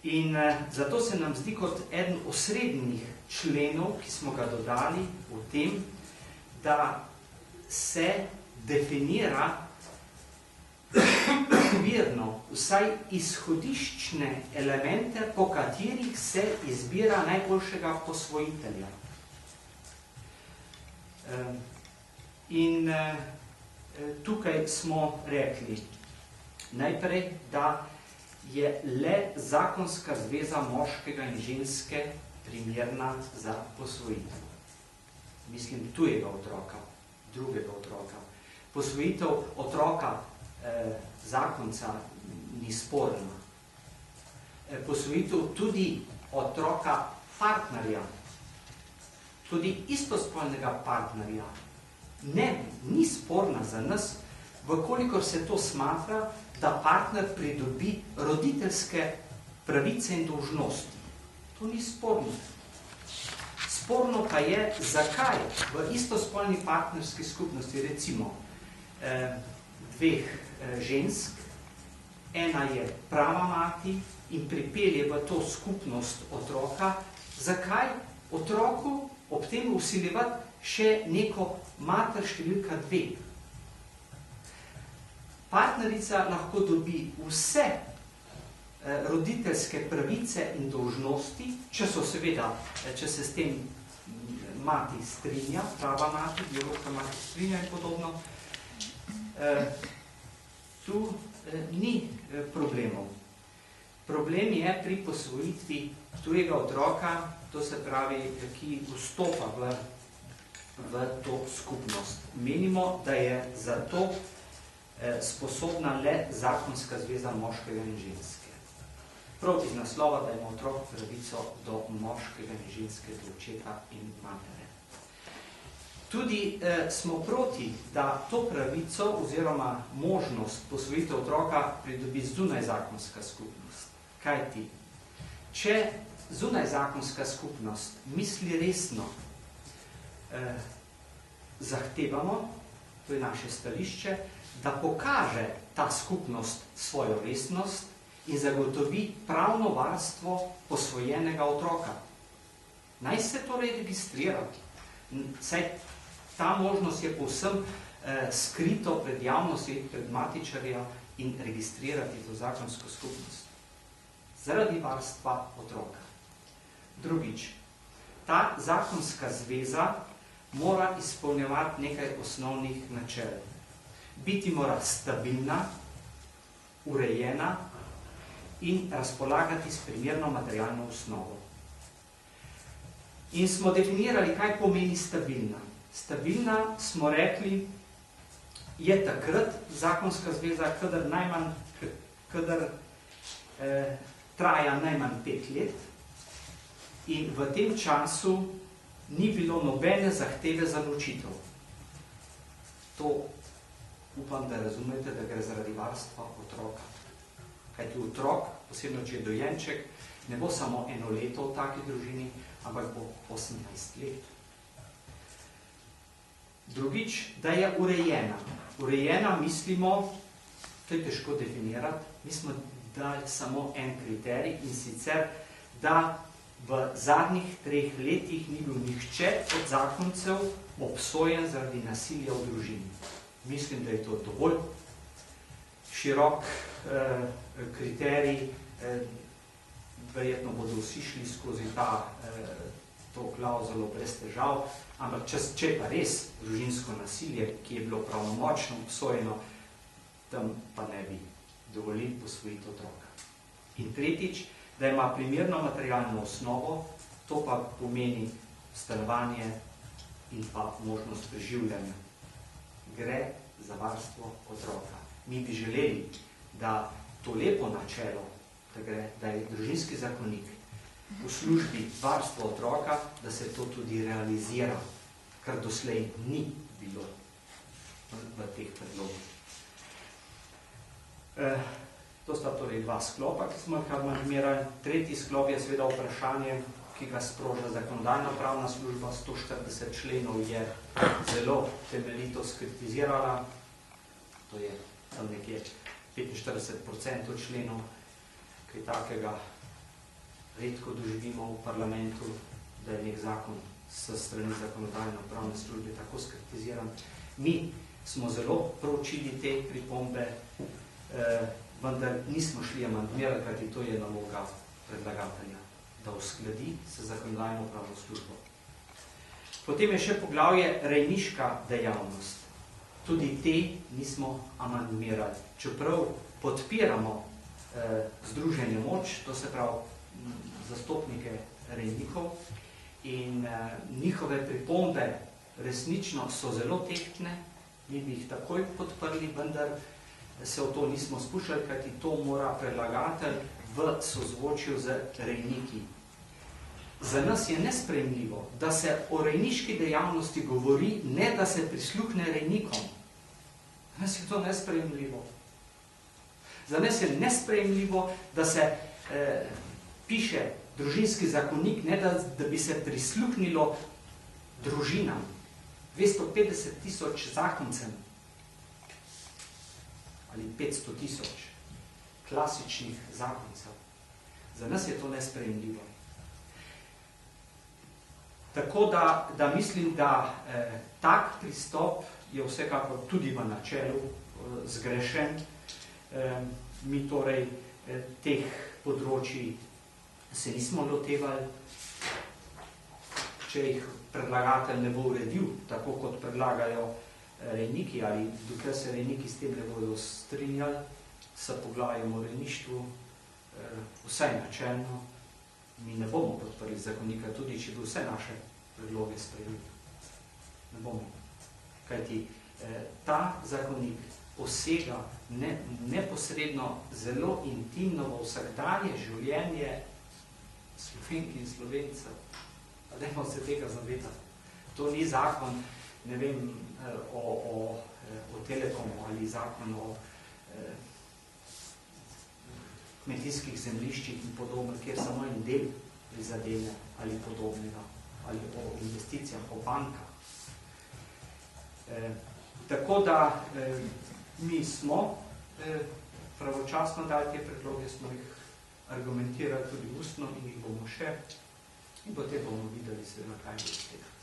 In zato se nam zdi kot eden osrednjih členov, ki smo ga dodali v tem, da se definira okvirno vsaj izhodiščne elemente, po katerih se izbira najboljšega posvojitelja. In tukaj smo rekli najprej, da je le zakonska zveza moškega in ženske primerna za posvojitev. Mislim, tujega otroka, drugega otroka. Posvojitev otroka zakonca ni sporna. Posvojitev tudi otroka partnerja, tudi istospolnega partnerja, ni sporna za nas, vkolikor se to smatra, da partner pridobi roditeljske pravice in dolžnosti. To ni sporno. Sporno pa je, zakaj v istospolni partnerski skupnosti, recimo dveh žensk, ena je prava mati in pripelje v to skupnost otroka, zakaj otroku ob tem vsiljevati še neko mater številka 2. Partnerica lahko dobi vse roditeljske pravice in dolžnosti, če se s tem mati strinja, prava mati, biološka mati strinja in podobno. Tu ni problemov. Problem je pri posvojitvi tujega otroka, to se pravi, ki vstopa v to skupnost. Menimo, da je za to sposobna le zakonska zveza moškega in ženske. Prav iz naslova, da ima otrok pravico do moškega in ženske, do očeta in matere. Tudi smo proti, da to pravico oziroma možnost posvojitev otroka pridobi zunajzakonska skupnost. Kajti, če zunajzakonska skupnost misli resno, zahtevamo, to je naše stališče, da pokaže ta skupnost svojo resnost in zagotovi pravno varstvo posvojenega otroka. Naj se torej registrira. Saj ta možnost je povsem skrito pred javnostjo, pred matičarja in registrirati to zakonsko skupnost. Zaradi varstva otroka. Drugič, ta zakonska zveza mora izpolnjevati nekaj osnovnih načel. Biti mora stabilna, urejena in razpolagati s primerno materialno osnovo. In smo definirali, kaj pomeni stabilna. Stabilna, smo rekli, je takrat zakonska zveza, kadar traja najmanj 5 let in v tem času ni bilo nobene zahteve za ločitev. To upam, da razumete, da gre zaradi varstva otroka. Kajti otrok, posebno če je dojenček, ne bo samo 1 leto v taki družini, ampak bo 18 let. Drugič, da je urejena. Urejena mislimo, to je težko definirati, mi smo dali samo en kriterij in sicer, da v zadnjih 3 letih ni bil nihče od zakoncev obsojen zaradi nasilja v družini. Mislim, da je to dovolj širok kriterij, verjetno bodo vsi šli skozi to klauzulo brez težav, ampak če pa res družinsko nasilje, ki je bilo pravnomočno obsojeno, tam pa ne bi dovolili posvojiti otroka. In tretjič, da ima primerno materialno osnovo, to pa pomeni stanovanje in pa možnost preživljanja. Gre za varstvo otroka. Mi bi želeli, da to lepo načelo, da je družinski zakonik v službi varstva otroka, da se to tudi realizira, kar doslej ni bilo v teh predlogih. To sta torej 2 sklopa, ki smo jih amandmirali. Tretji sklop je seveda vprašanje, ki ga sproža zakonodajna pravna služba, 140 členov je zelo temeljito skritizirala, to je tam nekje 45% členov, kaj takega redko doživimo v parlamentu, da je nek zakon s strani zakonodajno-pravne službe tako skritiziran. Mi smo zelo proučili te pripombe, vendar nismo šli amandmirati, kajti to je naloga predlagatelja, da uskladi se zakonodajno-pravno službo. Potem je še poglavje rejniška dejavnost. Tudi te nismo amandmirali. Čeprav podpiramo združenje moč, to se pravi zastopnike rejnikov, in njihove pripombe resnično so zelo tehtne, mi bi jih takoj podprli, vendar se v to nismo spuščali, kajti to mora predlagatelj v sozvočju z rejniki. Za nas je nesprejemljivo, da se o rejniški dejavnosti govori, ne da se prisluhne rejnikom. Za nas je to nesprejemljivo. Za nas je nesprejemljivo, da se piše družinski zakonik, ne da bi se prisluhnilo družinam. 250 tisoč zakoncem ali 500 tisoč klasičnih zakoncev. Za nas je to nesprejemljivo. Tako da mislim, da tak pristop je vsekakor tudi v načelu zgrešen. Mi torej teh področij se nismo lotevali, če jih predlagatelj ne bo uredil, tako kot predlagajo rejniki, ali dokler se rejniki s tem ne bodo strinjali, s poglavjem o rejništvu, vsaj načelno, mi ne bomo podprli zakonika, tudi če bi vse naše predloge sprejeli. Ne bomo. Kajti ta zakonik posega neposredno zelo intimno v vsakdanje življenje Slovenk in Slovencev. Pa dajmo se tega zavedati. To ni zakon, ne vem, o Telekomu ali zakon o kmetijskih zemljiščih in podobno, kjer samo en del prizadene ali podobnega, ali o investicijah, o bankah. Tako da mi smo pravočasno dali te predloge, smo jih argumentirali tudi ustno in jih bomo še in potem bomo videli seveda, kaj bo iz tega.